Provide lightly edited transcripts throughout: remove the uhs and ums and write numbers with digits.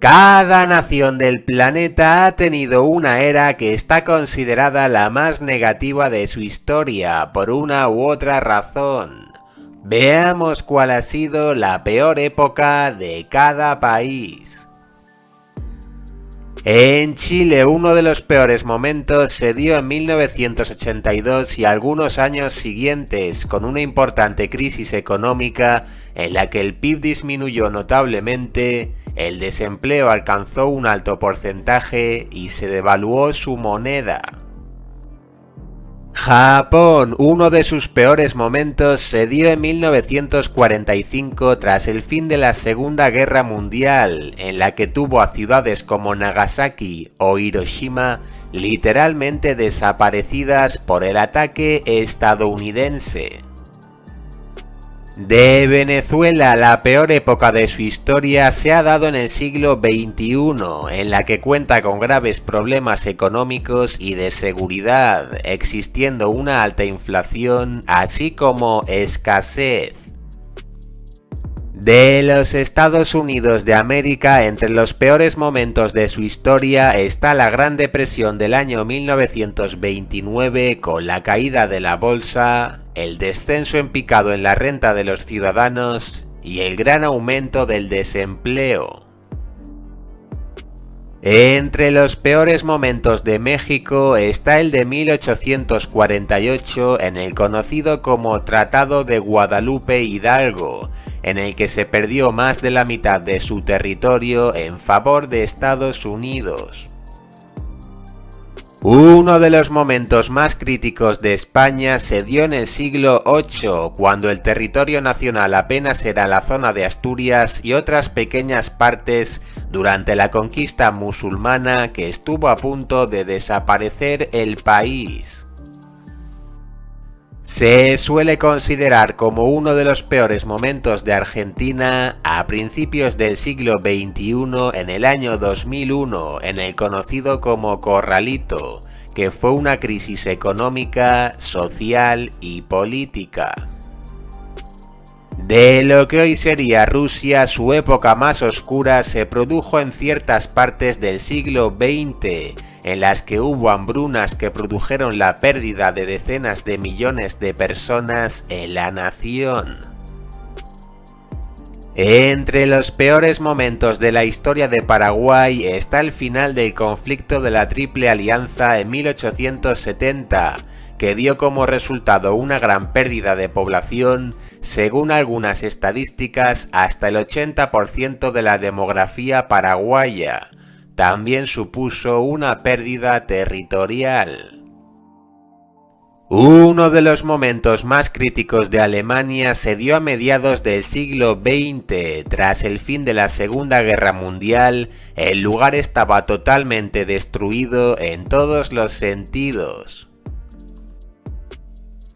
Cada nación del planeta ha tenido una era que está considerada la más negativa de su historia por una u otra razón. Veamos cuál ha sido la peor época de cada país. En Chile, uno de los peores momentos se dio en 1982 y algunos años siguientes, con una importante crisis económica en la que el PIB disminuyó notablemente, el desempleo alcanzó un alto porcentaje y se devaluó su moneda. Japón, uno de sus peores momentos se dio en 1945 tras el fin de la Segunda Guerra Mundial, en la que tuvo a ciudades como Nagasaki o Hiroshima literalmente desaparecidas por el ataque estadounidense. De Venezuela, la peor época de su historia se ha dado en el siglo XXI, en la que cuenta con graves problemas económicos y de seguridad, existiendo una alta inflación, así como escasez. De los Estados Unidos de América, entre los peores momentos de su historia está la Gran Depresión del año 1929 con la caída de la bolsa, el descenso en picado en la renta de los ciudadanos y el gran aumento del desempleo. Entre los peores momentos de México está el de 1848 en el conocido como Tratado de Guadalupe Hidalgo, en el que se perdió más de la mitad de su territorio en favor de Estados Unidos. Uno de los momentos más críticos de España se dio en el siglo VIII, cuando el territorio nacional apenas era la zona de Asturias y otras pequeñas partes durante la conquista musulmana que estuvo a punto de desaparecer el país. Se suele considerar como uno de los peores momentos de Argentina a principios del siglo XXI en el año 2001, en el conocido como Corralito, que fue una crisis económica, social y política. De lo que hoy sería Rusia, su época más oscura se produjo en ciertas partes del siglo XX, en las que hubo hambrunas que produjeron la pérdida de decenas de millones de personas en la nación. Entre los peores momentos de la historia de Paraguay está el final del conflicto de la Triple Alianza en 1870, que dio como resultado una gran pérdida de población, según algunas estadísticas hasta el 80% de la demografía paraguaya. También supuso una pérdida territorial. Uno de los momentos más críticos de Alemania se dio a mediados del siglo XX. Tras el fin de la Segunda Guerra Mundial, el lugar estaba totalmente destruido en todos los sentidos.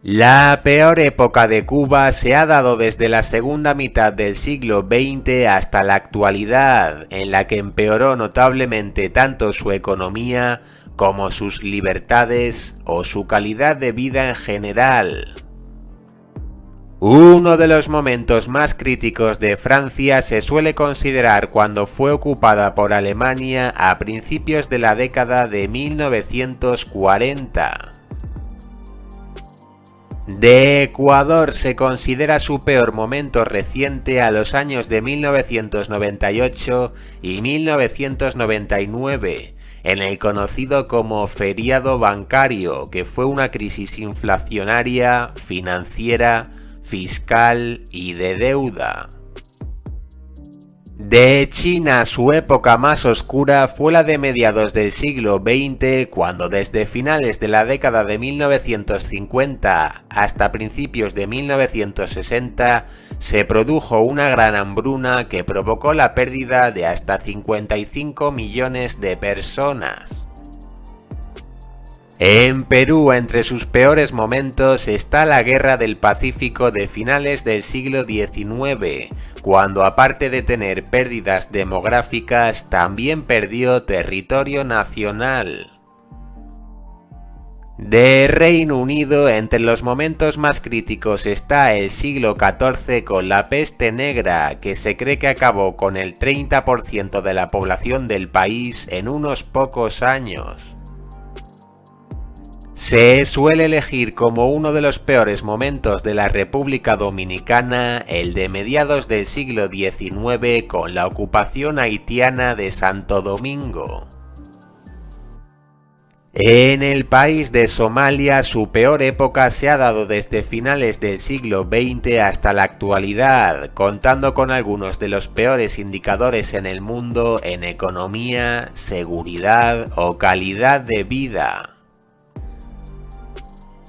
La peor época de Cuba se ha dado desde la segunda mitad del siglo XX hasta la actualidad, en la que empeoró notablemente tanto su economía como sus libertades o su calidad de vida en general. Uno de los momentos más críticos de Francia se suele considerar cuando fue ocupada por Alemania a principios de la década de 1940. De Ecuador se considera su peor momento reciente a los años de 1998 y 1999, en el conocido como feriado bancario, que fue una crisis inflacionaria, financiera, fiscal y de deuda. De China, su época más oscura fue la de mediados del siglo XX, cuando desde finales de la década de 1950 hasta principios de 1960 se produjo una gran hambruna que provocó la pérdida de hasta 55 millones de personas. En Perú, entre sus peores momentos está la Guerra del Pacífico de finales del siglo XIX, cuando aparte de tener pérdidas demográficas, también perdió territorio nacional. De Reino Unido, entre los momentos más críticos está el siglo XIV con la peste negra, que se cree que acabó con el 30% de la población del país en unos pocos años. Se suele elegir como uno de los peores momentos de la República Dominicana el de mediados del siglo XIX con la ocupación haitiana de Santo Domingo. En el país de Somalia, su peor época se ha dado desde finales del siglo XX hasta la actualidad, contando con algunos de los peores indicadores en el mundo en economía, seguridad o calidad de vida.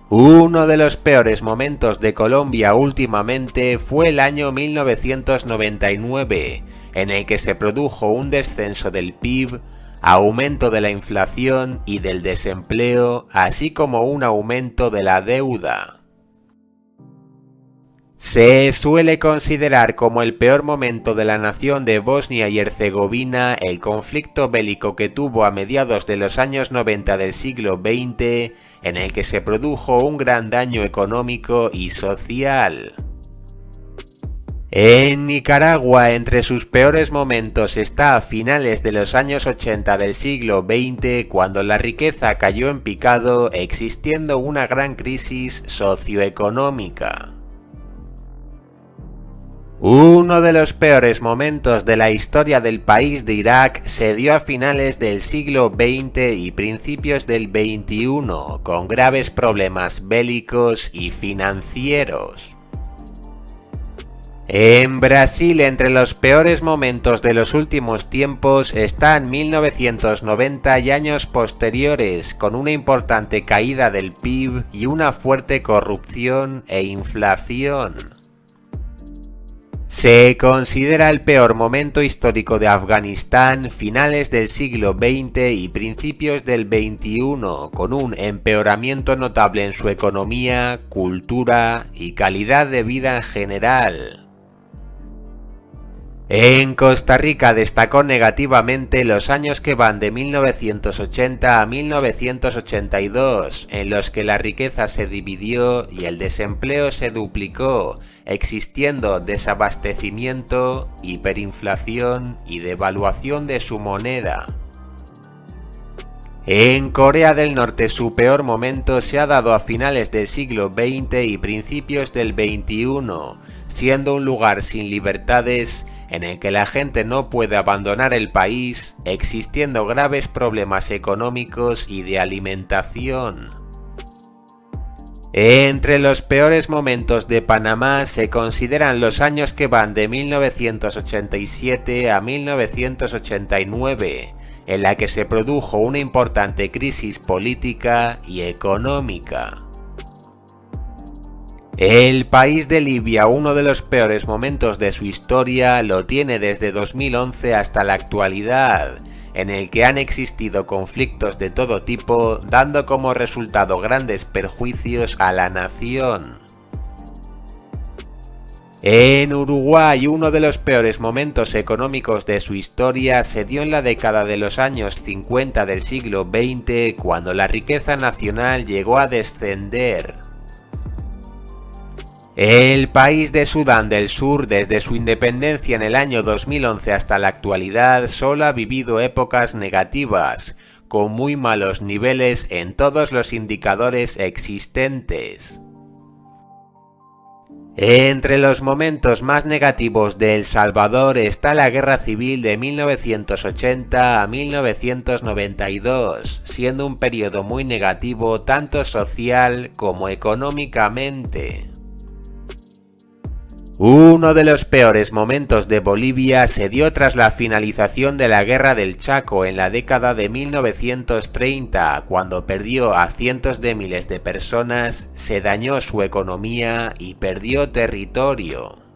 Uno de los peores momentos de Colombia últimamente fue el año 1999, en el que se produjo un descenso del PIB, aumento de la inflación y del desempleo, así como un aumento de la deuda. Se suele considerar como el peor momento de la nación de Bosnia y Herzegovina el conflicto bélico que tuvo a mediados de los años 90 del siglo XX, en el que se produjo un gran daño económico y social. En Nicaragua, entre sus peores momentos está a finales de los años 80 del siglo XX, cuando la riqueza cayó en picado, existiendo una gran crisis socioeconómica. Uno de los peores momentos de la historia del país de Irak se dio a finales del siglo XX y principios del XXI, con graves problemas bélicos y financieros. En Brasil, entre los peores momentos de los últimos tiempos están 1990 y años posteriores, con una importante caída del PIB y una fuerte corrupción e inflación. Se considera el peor momento histórico de Afganistán, finales del siglo XX y principios del XXI, con un empeoramiento notable en su economía, cultura y calidad de vida en general. En Costa Rica destacó negativamente los años que van de 1980 a 1982, en los que la riqueza se dividió y el desempleo se duplicó, existiendo desabastecimiento, hiperinflación y devaluación de su moneda. En Corea del Norte su peor momento se ha dado a finales del siglo XX y principios del XXI, siendo un lugar sin libertades en el que la gente no puede abandonar el país, existiendo graves problemas económicos y de alimentación. Entre los peores momentos de Panamá se consideran los años que van de 1987 a 1989, en la que se produjo una importante crisis política y económica. El país de Libia, uno de los peores momentos de su historia, lo tiene desde 2011 hasta la actualidad, en el que han existido conflictos de todo tipo, dando como resultado grandes perjuicios a la nación. En Uruguay, uno de los peores momentos económicos de su historia se dio en la década de los años 50 del siglo XX, cuando la riqueza nacional llegó a descender. El país de Sudán del Sur, desde su independencia en el año 2011 hasta la actualidad, solo ha vivido épocas negativas, con muy malos niveles en todos los indicadores existentes. Entre los momentos más negativos de El Salvador está la Guerra Civil de 1980 a 1992, siendo un periodo muy negativo tanto social como económicamente. Uno de los peores momentos de Bolivia se dio tras la finalización de la Guerra del Chaco en la década de 1930, cuando perdió a cientos de miles de personas, se dañó su economía y perdió territorio.